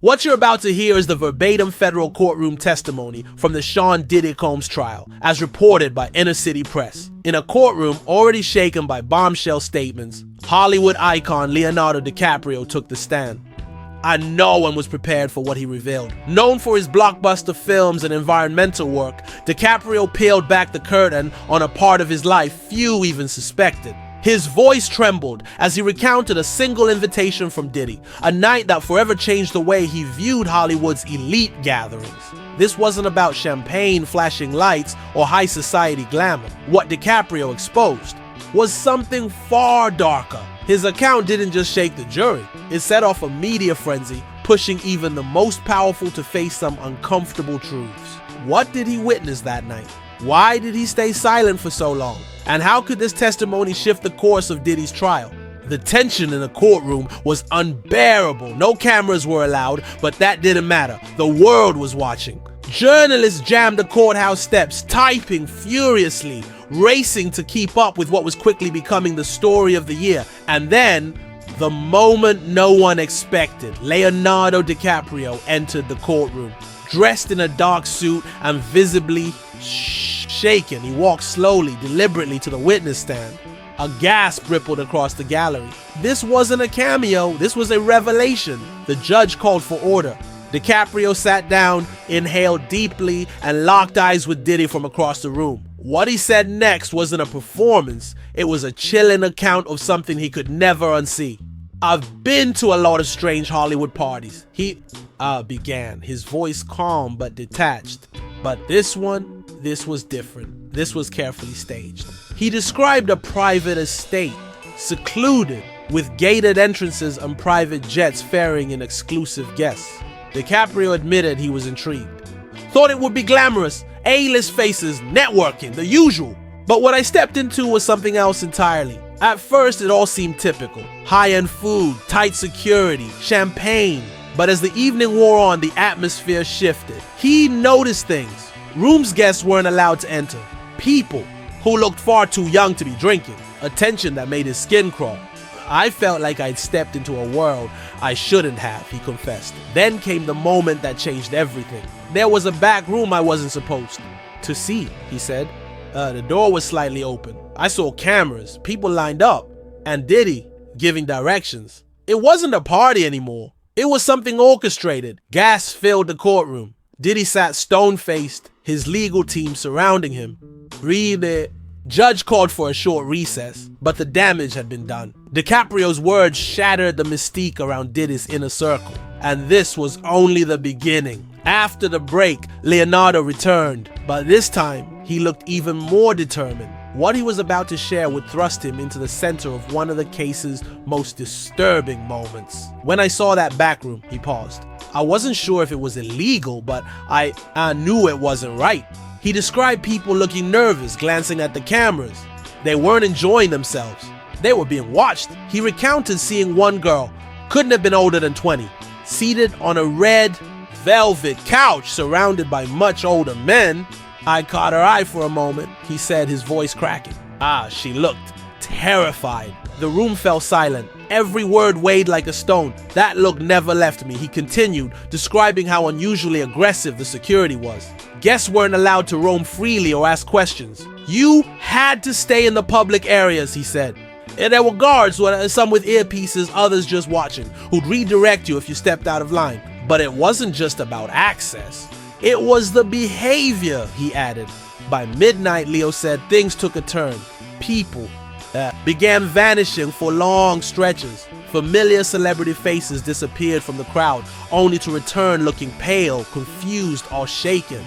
What you're about to hear is the verbatim federal courtroom testimony from the Sean Diddy Combs trial, as reported by Inner City Press. In a courtroom already shaken by bombshell statements, Hollywood icon Leonardo DiCaprio took the stand. And no one was prepared for what he revealed. Known for his blockbuster films and environmental work, DiCaprio peeled back the curtain on a part of his life few even suspected. His voice trembled as he recounted a single invitation from Diddy, a night that forever changed the way he viewed Hollywood's elite gatherings. This wasn't about champagne, flashing lights, or high society glamour. What DiCaprio exposed was something far darker. His account didn't just shake the jury, it set off a media frenzy, pushing even the most powerful to face some uncomfortable truths. What did he witness that night? Why did he stay silent for so long? And how could this testimony shift the course of Diddy's trial? The tension in the courtroom was unbearable. No cameras were allowed, but that didn't matter. The world was watching. Journalists jammed the courthouse steps, typing furiously, racing to keep up with what was quickly becoming the story of the year. And then, the moment no one expected, Leonardo DiCaprio entered the courtroom. Dressed in a dark suit and visibly shaken, he walked slowly, deliberately to the witness stand. A gasp rippled across the gallery. This wasn't a cameo, this was a revelation. The judge called for order. DiCaprio sat down, inhaled deeply, and locked eyes with Diddy from across the room. What he said next wasn't a performance, it was a chilling account of something he could never unsee. "I've been to a lot of strange Hollywood parties," he began, his voice calm but detached. But this was different. This was carefully staged. He described a private estate, secluded, with gated entrances and private jets ferrying in exclusive guests. DiCaprio admitted he was intrigued. "Thought it would be glamorous, A-list faces, networking, the usual. But what I stepped into was something else entirely. At first, it all seemed typical. High-end food, tight security, champagne. But as the evening wore on, the atmosphere shifted. He noticed things. Rooms guests weren't allowed to enter. People who looked far too young to be drinking. Attention that made his skin crawl. I felt like I'd stepped into a world I shouldn't have," he confessed. Then came the moment that changed everything. "There was a back room I wasn't supposed to see," he said. The door was slightly open. I saw cameras, people lined up, and Diddy giving directions. It wasn't a party anymore. It was something orchestrated. Gas filled the courtroom. Diddy sat stone-faced, his legal team surrounding him. "Read it." Judge called for a short recess, but the damage had been done. DiCaprio's words shattered the mystique around Diddy's inner circle. And this was only the beginning. After the break, Leonardo returned, but this time, he looked even more determined. What he was about to share would thrust him into the center of one of the case's most disturbing moments. "When I saw that back room," he paused, "I wasn't sure if it was illegal, but I knew it wasn't right." He described people looking nervous, glancing at the cameras. They weren't enjoying themselves. They were being watched. He recounted seeing one girl, couldn't have been older than 20, seated on a red velvet couch surrounded by much older men. "I caught her eye for a moment," he said, his voice cracking. She looked terrified. The room fell silent. Every word weighed like a stone. That look never left me, he continued, describing how unusually aggressive the security was. Guests weren't allowed to roam freely or ask questions. "You had to stay in the public areas," he said. And there were guards, some with earpieces, others just watching, who'd redirect you if you stepped out of line. But it wasn't just about access. It was the behavior, he added. By midnight, Leo said, things took a turn. People began vanishing for long stretches. Familiar celebrity faces disappeared from the crowd, only to return looking pale, confused, or shaken.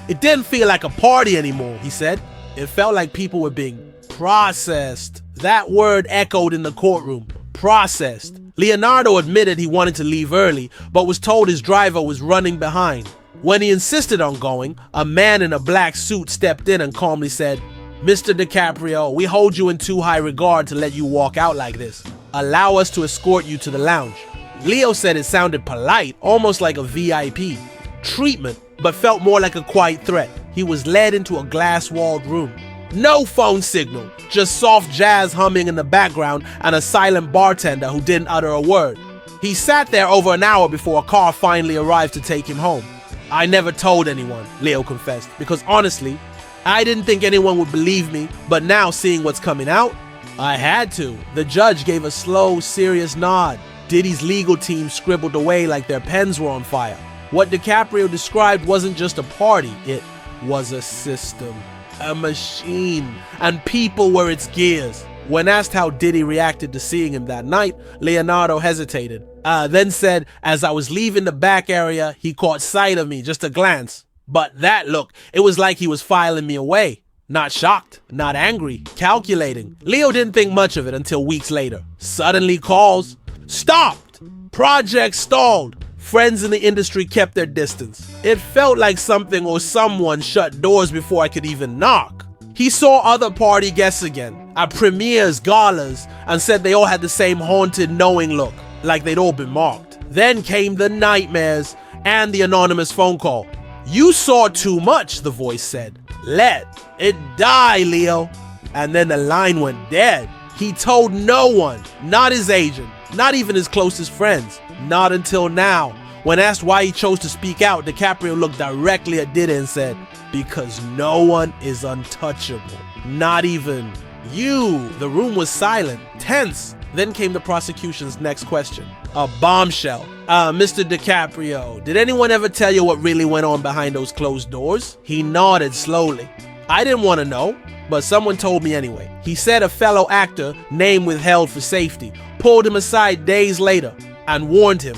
"It didn't feel like a party anymore," he said. "It felt like people were being processed." That word echoed in the courtroom. Processed. Leonardo admitted he wanted to leave early, but was told his driver was running behind. When he insisted on going, a man in a black suit stepped in and calmly said, "Mr. DiCaprio, we hold you in too high regard to let you walk out like this. Allow us to escort you to the lounge." Leo said it sounded polite, almost like a VIP treatment, but felt more like a quiet threat. He was led into a glass-walled room. No phone signal, just soft jazz humming in the background and a silent bartender who didn't utter a word. He sat there over an hour before a car finally arrived to take him home. I never told anyone, Leo confessed, because honestly, I didn't think anyone would believe me, but now seeing what's coming out, I had to. The judge gave a slow, serious nod. Diddy's legal team scribbled away like their pens were on fire. What DiCaprio described wasn't just a party, it was a system, a machine, and people were its gears. When asked how Diddy reacted to seeing him that night, Leonardo hesitated, then said, as I was leaving the back area, he caught sight of me, just a glance. But that look, it was like he was filing me away. Not shocked, not angry, calculating. Leo didn't think much of it until weeks later. Suddenly calls, stopped, project stalled. Friends in the industry kept their distance. It felt like something or someone shut doors before I could even knock. He saw other party guests again, at premieres, galas, and said they all had the same haunted, knowing look, like they'd all been marked. Then came the nightmares and the anonymous phone call. You saw too much, the voice said. Let it die, Leo. And then the line went dead. He told no one, not his agent, not even his closest friends, not until now. When asked why he chose to speak out, DiCaprio looked directly at Diddy and said, because no one is untouchable. Not even you. The room was silent, tense. Then came the prosecution's next question. A bombshell. Mr. DiCaprio, did anyone ever tell you what really went on behind those closed doors? He nodded slowly. I didn't want to know, but someone told me anyway. He said a fellow actor, name withheld for safety, pulled him aside days later and warned him.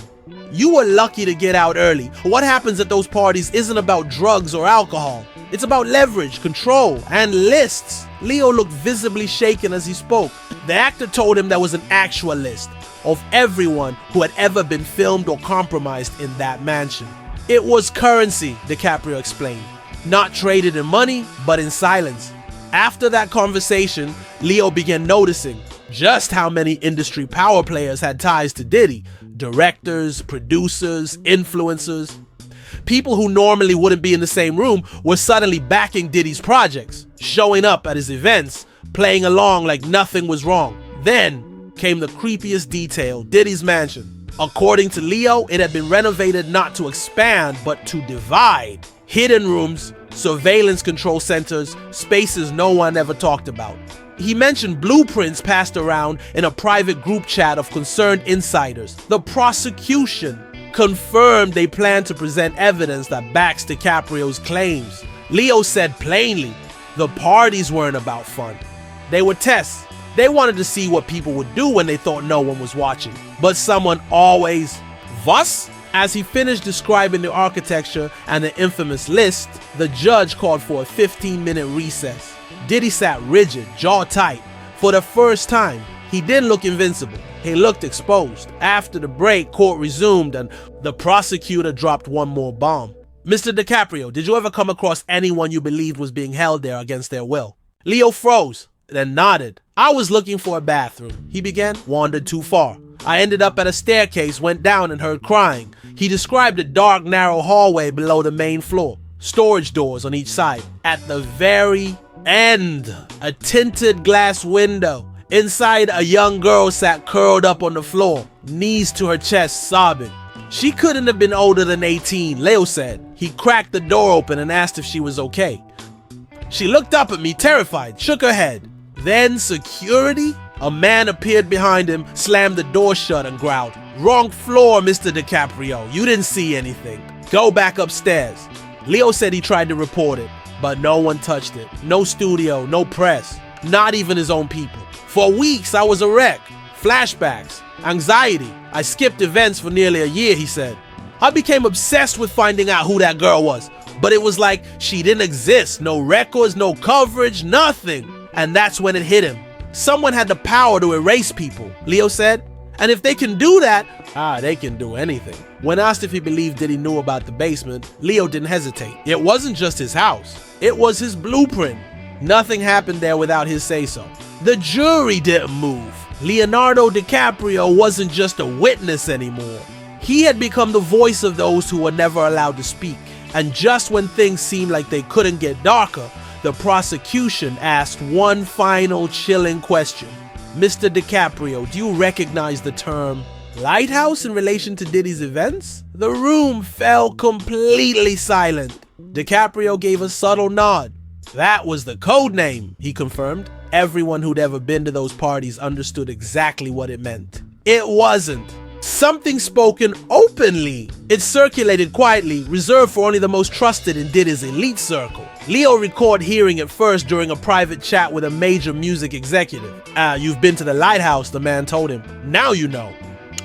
You were lucky to get out early. What happens at those parties isn't about drugs or alcohol. It's about leverage, control, and lists. Leo looked visibly shaken as he spoke. The actor told him there was an actual list of everyone who had ever been filmed or compromised in that mansion. It was currency, DiCaprio explained. Not traded in money, but in silence. After that conversation, Leo began noticing just how many industry power players had ties to Diddy. Directors, producers, influencers. People who normally wouldn't be in the same room were suddenly backing Diddy's projects, showing up at his events, playing along like nothing was wrong. Then came the creepiest detail, Diddy's mansion. According to Leo, it had been renovated not to expand, but to divide. Hidden rooms, surveillance control centers, spaces no one ever talked about. He mentioned blueprints passed around in a private group chat of concerned insiders. The prosecution confirmed they planned to present evidence that backs DiCaprio's claims. Leo said plainly, the parties weren't about fun. They were tests. They wanted to see what people would do when they thought no one was watching. But someone always, was? As he finished describing the architecture and the infamous list, the judge called for a 15-minute recess. Diddy sat rigid, jaw tight. For the first time, he didn't look invincible. He looked exposed. After the break, court resumed and the prosecutor dropped one more bomb. Mr. DiCaprio, did you ever come across anyone you believed was being held there against their will? Leo froze, then nodded. I was looking for a bathroom, he began, wandered too far. I ended up at a staircase, went down and heard crying. He described a dark, narrow hallway below the main floor. Storage doors on each side. At the very end, a tinted glass window. Inside, a young girl sat curled up on the floor, knees to her chest, sobbing. She couldn't have been older than 18, Leo said. He cracked the door open and asked if she was okay. She looked up at me, terrified, shook her head. Then security? A man appeared behind him, slammed the door shut and growled, "Wrong floor, Mr. DiCaprio. You didn't see anything. Go back upstairs." Leo said he tried to report it, but no one touched it. No studio, no press, not even his own people. For weeks, I was a wreck. Flashbacks, anxiety. I skipped events for nearly a year, he said. I became obsessed with finding out who that girl was, but it was like she didn't exist. No records, no coverage, nothing. And that's when it hit him. Someone had the power to erase people, Leo said. And if they can do that, they can do anything. When asked if he believed Diddy knew about the basement, Leo didn't hesitate. It wasn't just his house. It was his blueprint. Nothing happened there without his say-so. The jury didn't move. Leonardo DiCaprio wasn't just a witness anymore. He had become the voice of those who were never allowed to speak. And just when things seemed like they couldn't get darker, the prosecution asked one final chilling question. Mr. DiCaprio, do you recognize the term Lighthouse in relation to Diddy's events? The room fell completely silent. DiCaprio gave a subtle nod. That was the code name, he confirmed. Everyone who'd ever been to those parties understood exactly what it meant. It wasn't something spoken openly. It circulated quietly, reserved for only the most trusted in Diddy's elite circle. Leo recalled hearing it first during a private chat with a major music executive. You've been to the Lighthouse, the man told him. Now you know.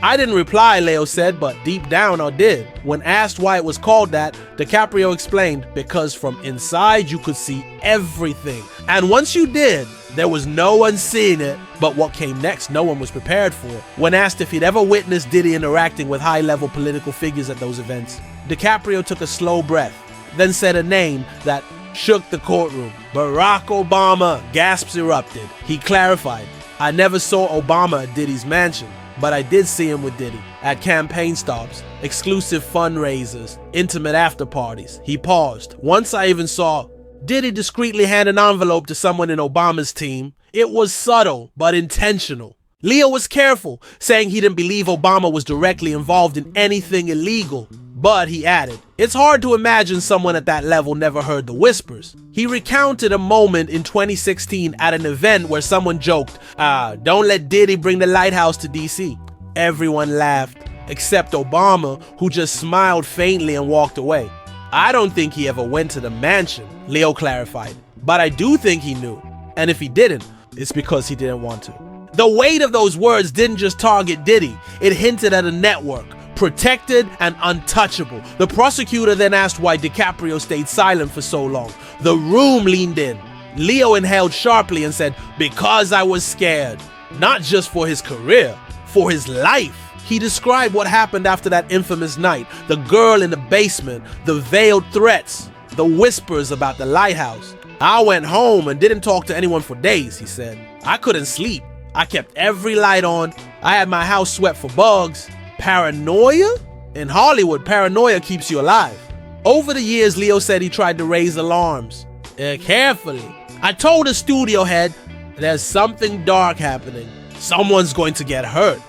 I didn't reply, Leo said, but deep down I did. When asked why it was called that, DiCaprio explained, because from inside you could see everything. And once you did, there was no one seeing it, but what came next no one was prepared for. When asked if he'd ever witnessed Diddy interacting with high-level political figures at those events, DiCaprio took a slow breath, then said a name that shook the courtroom. Barack Obama. Gasps erupted. He clarified, I never saw Obama at Diddy's mansion, but I did see him with Diddy at campaign stops, exclusive fundraisers, intimate after parties. He paused. Once I even saw Diddy discreetly hand an envelope to someone in Obama's team. It was subtle, but intentional. Leo was careful, saying he didn't believe Obama was directly involved in anything illegal. But he added, it's hard to imagine someone at that level never heard the whispers. He recounted a moment in 2016 at an event where someone joked, don't let Diddy bring the Lighthouse to DC. Everyone laughed, except Obama, who just smiled faintly and walked away. I don't think he ever went to the mansion, Leo clarified, but I do think he knew. And if he didn't, it's because he didn't want to. The weight of those words didn't just target Diddy, it hinted at a network, protected and untouchable. The prosecutor then asked why DiCaprio stayed silent for so long. The room leaned in. Leo inhaled sharply and said, because I was scared. Not just for his career, for his life. He described what happened after that infamous night, the girl in the basement, the veiled threats, the whispers about the Lighthouse. I went home and didn't talk to anyone for days, he said. I couldn't sleep. I kept every light on. I had my house swept for bugs. Paranoia? In Hollywood, paranoia keeps you alive. Over the years, Leo said he tried to raise alarms. Carefully. I told the studio head, there's something dark happening. Someone's going to get hurt.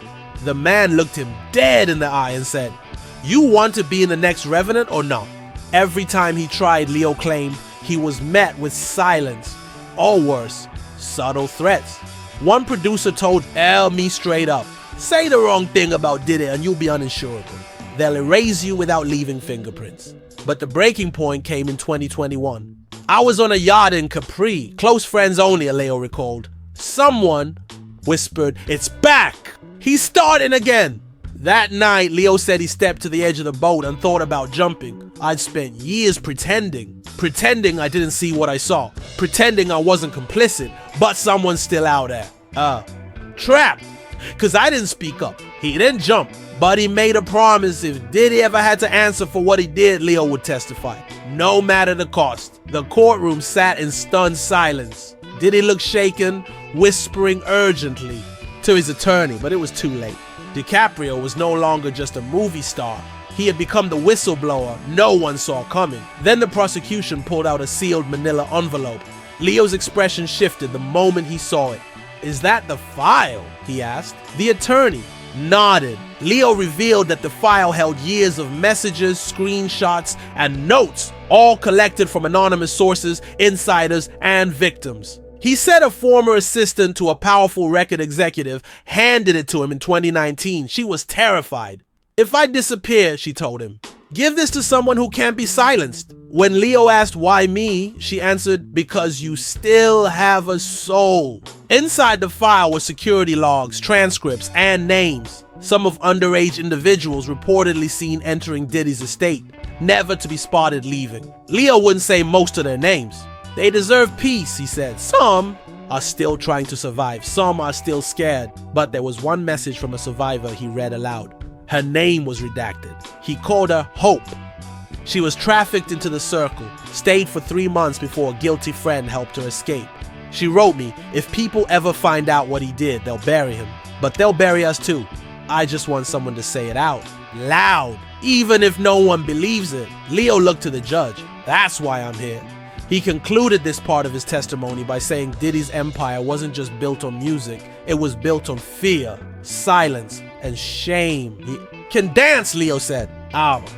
The man looked him dead in the eye and said, you want to be in the next Revenant or not? Every time he tried, Leo claimed, he was met with silence, or worse, subtle threats. One producer told me straight up, say the wrong thing about Diddy and you'll be uninsurable. They'll erase you without leaving fingerprints. But the breaking point came in 2021. I was on a yacht in Capri, close friends only, Leo recalled. Someone whispered, it's back! He's starting again! That night, Leo said he stepped to the edge of the boat and thought about jumping. I'd spent years pretending I didn't see what I saw, pretending I wasn't complicit, but someone's still out there. Trapped, cause I didn't speak up. He didn't jump, but he made a promise if Diddy ever had to answer for what he did, Leo would testify, no matter the cost. The courtroom sat in stunned silence. Diddy looked shaken, whispering urgently to his attorney, but it was too late. DiCaprio was no longer just a movie star. He had become the whistleblower no one saw coming. Then the prosecution pulled out a sealed manila envelope. Leo's expression shifted the moment he saw it. Is that the file? He asked. The attorney nodded. Leo revealed that the file held years of messages, screenshots, and notes, all collected from anonymous sources, insiders, and victims. He said a former assistant to a powerful record executive handed it to him in 2019. She was terrified. If I disappear, she told him, give this to someone who can't be silenced. When Leo asked why me, she answered, because you still have a soul. Inside the file were security logs, transcripts, and names. Some of underage individuals reportedly seen entering Diddy's estate, never to be spotted leaving. Leo wouldn't say most of their names. They deserve peace, he said. Some are still trying to survive. Some are still scared. But there was one message from a survivor he read aloud. Her name was redacted. He called her Hope. She was trafficked into the circle, stayed for 3 months before a guilty friend helped her escape. She wrote me, if people ever find out what he did, they'll bury him. But they'll bury us too. I just want someone to say it out, loud, even if no one believes it. Leo looked to the judge. That's why I'm here. He concluded this part of his testimony by saying Diddy's empire wasn't just built on music, it was built on fear, silence, and shame. He can dance, Leo said.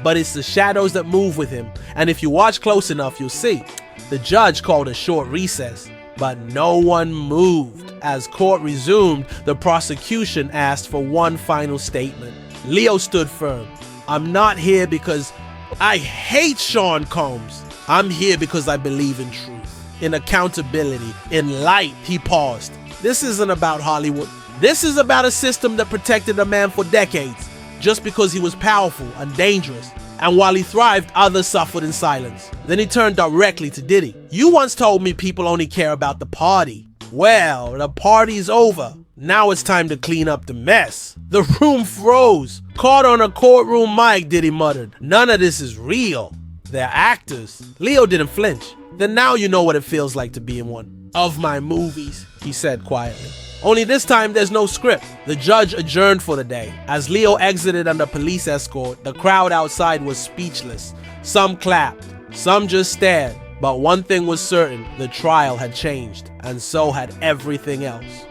But it's the shadows that move with him, and if you watch close enough, you'll see. The judge called a short recess, but no one moved. As court resumed, the prosecution asked for one final statement. Leo stood firm. I'm not here because I hate Sean Combs. I'm here because I believe in truth, in accountability, in light. He paused. This isn't about Hollywood. This is about a system that protected a man for decades, just because he was powerful and dangerous. And while he thrived, others suffered in silence. Then he turned directly to Diddy. You once told me people only care about the party. Well, the party's over. Now it's time to clean up the mess. The room froze. Caught on a courtroom mic, Diddy muttered. None of this is real. They're actors. Leo didn't flinch. Then now you know what it feels like to be in one of my movies, he said quietly. Only this time there's no script. The judge adjourned for the day. As Leo exited under police escort, the crowd outside was speechless. Some clapped, some just stared. But one thing was certain, the trial had changed, and so had everything else.